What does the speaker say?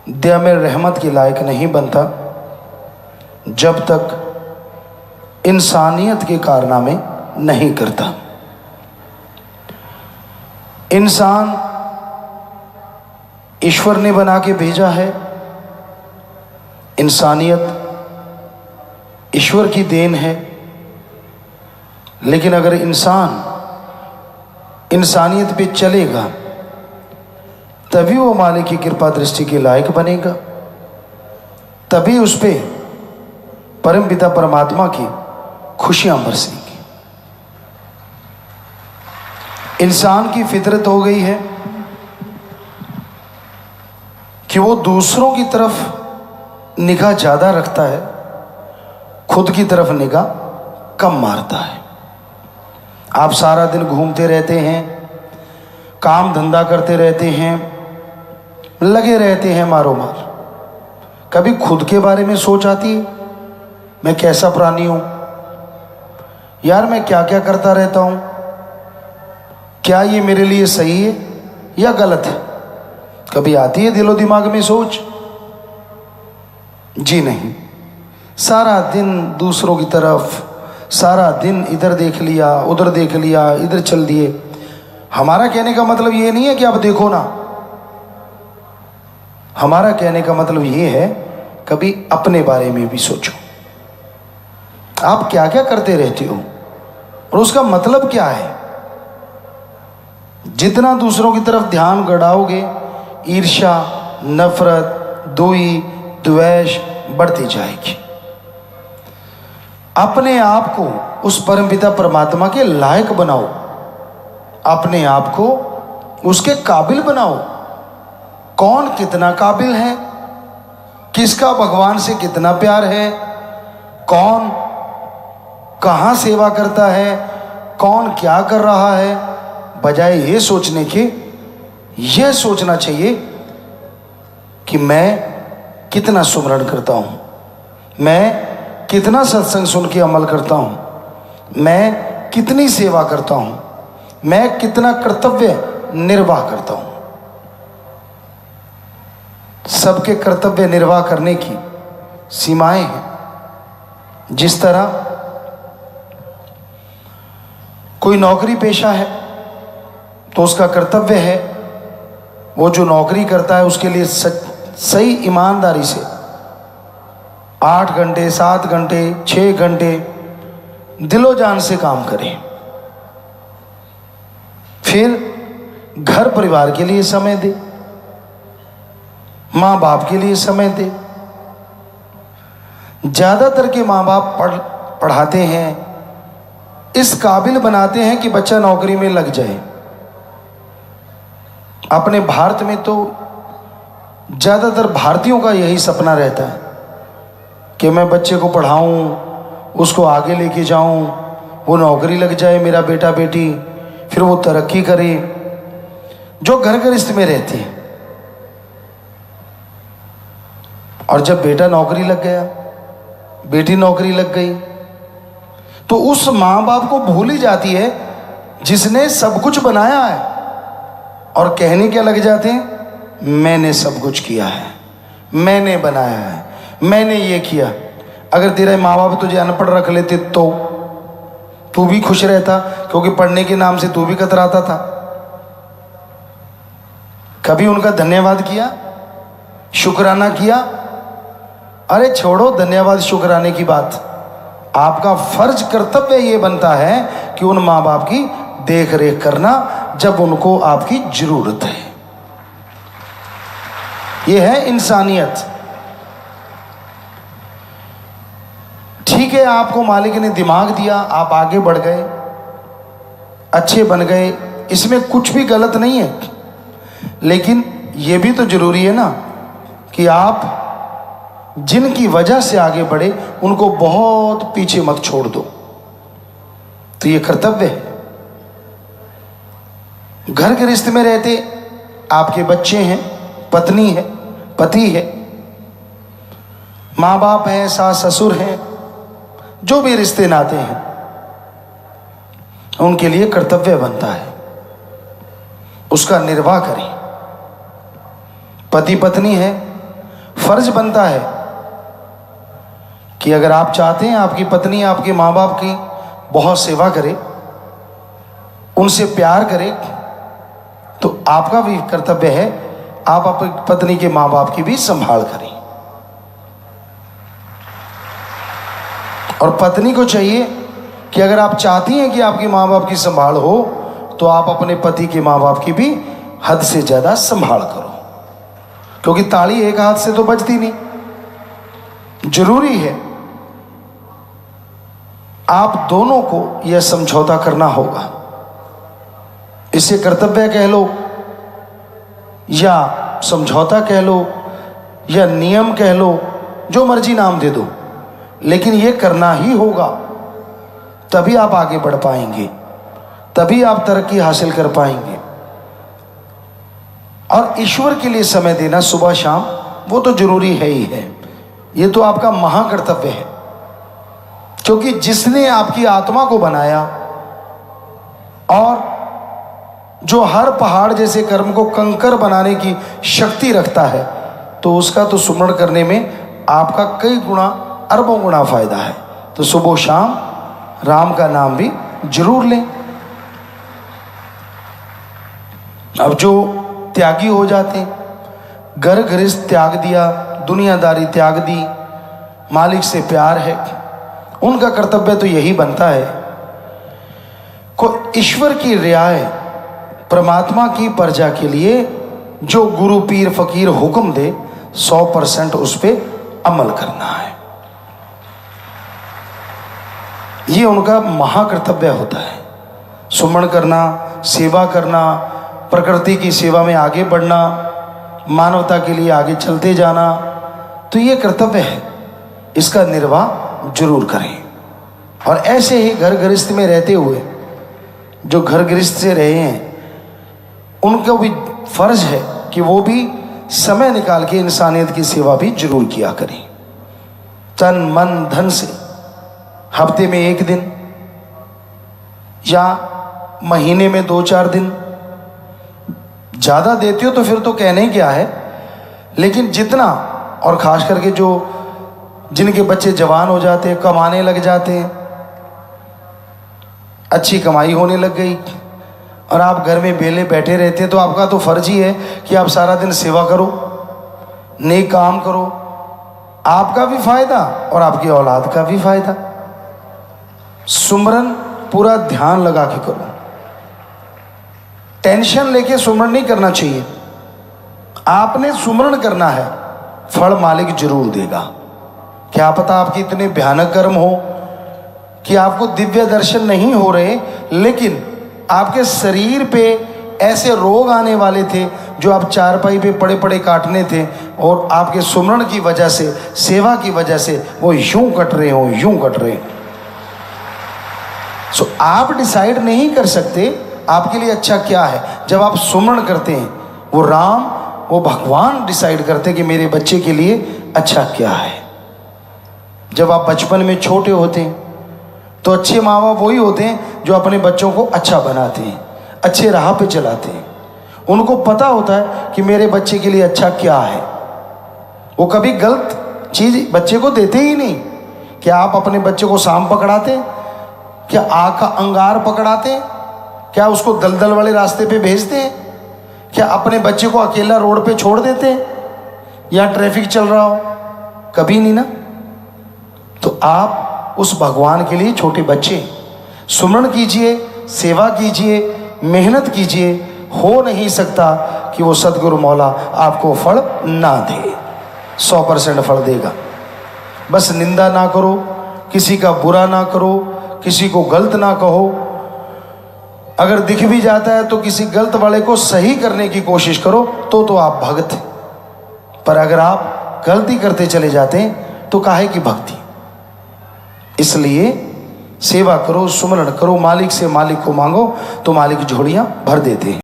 दया में रहमत के लायक नहीं बनता जब तक इंसानियत के कारनामे नहीं करता। इंसान ईश्वर ने बना के भेजा है, इंसानियत ईश्वर की देन है। लेकिन अगर इंसान इंसानियत पे चलेगा तभी वो मालिक की कृपा दृष्टि के लायक बनेगा, तभी उस पे परम पिता परमात्मा की खुशियां बरसेंगी। इंसान की फितरत हो गई है कि वो दूसरों की तरफ निगाह ज़्यादा रखता है, खुद की तरफ निगाह कम मारता है। आप सारा दिन घूमते रहते हैं, काम धंधा करते रहते हैं, लगे रहते हैं मारो मार। कभी खुद के बारे में सोच आती है, मैं कैसा प्राणी हूँ यार, मैं क्या क्या करता रहता हूँ, क्या ये मेरे लिए सही है या गलत है? कभी आती है दिलो दिमाग में सोच? जी नहीं। सारा दिन दूसरों की तरफ, सारा दिन इधर देख लिया, उधर देख लिया, इधर चल दिए। हमारा कहने का मतलब ये नहीं है कि आप देखो ना, हमारा कहने का मतलब ये है कभी अपने बारे में भी सोचो। आप क्या क्या करते रहते हो और उसका मतलब क्या है? जितना दूसरों की तरफ ध्यान गड़ाओगे, ईर्ष्या, नफरत, दुई, द्वेष बढ़ती जाएगी। अपने आप को उस परमपिता परमात्मा के लायक बनाओ, अपने आप को उसके काबिल बनाओ। कौन कितना काबिल है, किसका भगवान से कितना प्यार है, कौन कहाँ सेवा करता है, कौन क्या कर रहा है, बजाय ये सोचने के यह सोचना चाहिए कि मैं कितना सुमरण करता हूँ, मैं कितना सत्संग सुन के अमल करता हूँ, मैं कितनी सेवा करता हूँ, मैं कितना कर्तव्य निर्वाह करता हूँ। सबके कर्तव्य निर्वाह करने की सीमाएं हैं। जिस तरह कोई नौकरी पेशा है तो उसका कर्तव्य है वो जो नौकरी करता है उसके लिए सही ईमानदारी से 8 घंटे, 7 घंटे, 6 घंटे दिलो जान से काम करें। फिर घर परिवार के लिए समय दे, माँ बाप के लिए समय दे। ज़्यादातर के माँ बाप पढ़ाते हैं, इस काबिल बनाते हैं कि बच्चा नौकरी में लग जाए। अपने भारत में तो ज़्यादातर भारतीयों का यही सपना रहता है कि मैं बच्चे को पढ़ाऊं, उसको आगे लेके जाऊं, वो नौकरी लग जाए मेरा बेटा बेटी, फिर वो तरक्की करे। जो घर गृहस्थ में रहते हैं, और जब बेटा नौकरी लग गया, बेटी नौकरी लग गई, तो उस माँ बाप को भूल ही जाती है जिसने सब कुछ बनाया है, और कहने क्या लग जाते हैं, मैंने सब कुछ किया है, मैंने बनाया है, मैंने ये किया। अगर तेरे माँ बाप तुझे अनपढ़ रख लेते तो तू भी खुश रहता, क्योंकि पढ़ने के नाम से तू भी कतराता था। कभी उनका धन्यवाद किया, शुक्राना किया? अरे छोड़ो धन्यवाद शुक्राने की बात। आपका फर्ज कर्तव्य ये बनता है कि उन माँ बाप की देख रेख करना जब उनको आपकी जरूरत है। ये है इंसानियत। ठीक है, आपको मालिक ने दिमाग दिया, आप आगे बढ़ गए, अच्छे बन गए, इसमें कुछ भी गलत नहीं है। लेकिन ये भी तो जरूरी है ना कि आप जिनकी वजह से आगे बढ़े उनको बहुत पीछे मत छोड़ दो। तो ये कर्तव्य है। घर गृहस्थ में रहते आपके बच्चे हैं, पत्नी है, पति है, माँ बाप हैं, सास ससुर हैं, जो भी रिश्ते नाते हैं, उनके लिए कर्तव्य बनता है उसका निर्वाह करें। पति पत्नी है, फर्ज बनता है कि अगर आप चाहते हैं आपकी पत्नी आपके माँ बाप की बहुत सेवा करे, उनसे प्यार करे, तो आपका भी कर्तव्य है आप अपनी पत्नी के माँ बाप की भी संभाल करें। और पत्नी को चाहिए कि अगर आप चाहती हैं कि आपकी माँ बाप की संभाल हो तो आप अपने पति के माँ बाप की भी हद से ज़्यादा संभाल करो, क्योंकि ताली एक हाथ से तो बजती नहीं। जरूरी है आप दोनों को यह समझौता करना होगा। इसे कर्तव्य कह लो या समझौता कह लो या नियम कह लो, जो मर्जी नाम दे दो, लेकिन यह करना ही होगा। तभी आप आगे बढ़ पाएंगे, तभी आप तरक्की हासिल कर पाएंगे। और ईश्वर के लिए समय देना सुबह शाम वो तो जरूरी है ही है, ये तो आपका महाकर्तव्य है, क्योंकि जिसने आपकी आत्मा को बनाया और जो हर पहाड़ जैसे कर्म को कंकर बनाने की शक्ति रखता है, तो उसका तो सुमरण करने में आपका कई गुना अरबों गुना फायदा है। तो सुबह शाम राम का नाम भी जरूर लें। अब जो त्यागी हो जाते हैं, घर गृहस्थ त्याग दिया, दुनियादारी त्याग दी, मालिक से प्यार है, उनका कर्तव्य तो यही बनता है को ईश्वर की रियाय परमात्मा की प्रजा के लिए जो गुरु पीर फकीर हुक्म दे 100% उस पर अमल करना है। ये उनका महाकर्तव्य होता है। सुमरण करना, सेवा करना, प्रकृति की सेवा में आगे बढ़ना, मानवता के लिए आगे चलते जाना, तो ये कर्तव्य है, इसका निर्वाह जरूर करें। और ऐसे ही घर गृहस्थ में रहते हुए जो घर गृहस्थ से रहे हैं, उनका भी फर्ज है कि वो भी समय निकाल के इंसानियत की सेवा भी जरूर किया करें, तन मन धन से। हफ्ते में 1 दिन या महीने में 2-4 दिन, ज़्यादा देते हो तो फिर तो कहने क्या है, लेकिन जितना, और ख़ास करके जो जिनके बच्चे जवान हो जाते हैं, कमाने लग जाते हैं, अच्छी कमाई होने लग गई और आप घर में बेले बैठे रहते हैं, तो आपका तो फर्ज ही है कि आप सारा दिन सेवा करो, नेक काम करो, आपका भी फायदा और आपकी औलाद का भी फायदा। सुमरन पूरा ध्यान लगा के करो, टेंशन लेके सुमरण नहीं करना चाहिए। आपने सुमरण करना है, फल मालिक जरूर देगा। क्या पता आपके इतने भयानक कर्म हो कि आपको दिव्य दर्शन नहीं हो रहे, लेकिन आपके शरीर पे ऐसे रोग आने वाले थे जो आप चारपाई पे पड़े पड़े काटने थे, और आपके सुमरण की वजह से, सेवा की वजह से वो यूं कट रहे हो, यूं कट रहे। सो आप डिसाइड नहीं कर सकते आपके लिए अच्छा क्या है। जब आप सुमरण करते हैं, वो राम, वो भगवान डिसाइड करते हैं कि मेरे बच्चे के लिए अच्छा क्या है। जब आप बचपन में छोटे होते हैं तो अच्छे माँ बाप वही होते हैं जो अपने बच्चों को अच्छा बनाते हैं, अच्छे राह पे चलाते हैं। उनको पता होता है कि मेरे बच्चे के लिए अच्छा क्या है। वो कभी गलत चीज़ बच्चे को देते ही नहीं। क्या आप अपने बच्चे को सांप पकड़ाते? क्या आग का अंगार पकड़ाते? क्या उसको दलदल वाले रास्ते पे भेजते हैं? क्या अपने बच्चे को अकेला रोड पे छोड़ देते हैं या ट्रैफिक चल रहा हो? कभी नहीं ना। तो आप उस भगवान के लिए छोटे बच्चे, सुमरण कीजिए, सेवा कीजिए, मेहनत कीजिए। हो नहीं सकता कि वो सदगुरु मौला आपको फल ना दे, 100% फल देगा। बस निंदा ना करो, किसी का बुरा ना करो, किसी को गलत ना कहो। अगर दिख भी जाता है तो किसी गलत वाले को सही करने की कोशिश करो, तो आप भक्त हैं। पर अगर आप गलती करते चले जाते हैं तो काहे की भक्ति। इसलिए सेवा करो, सुमरण करो, मालिक से मालिक को मांगो तो मालिक झोलियां भर देते हैं।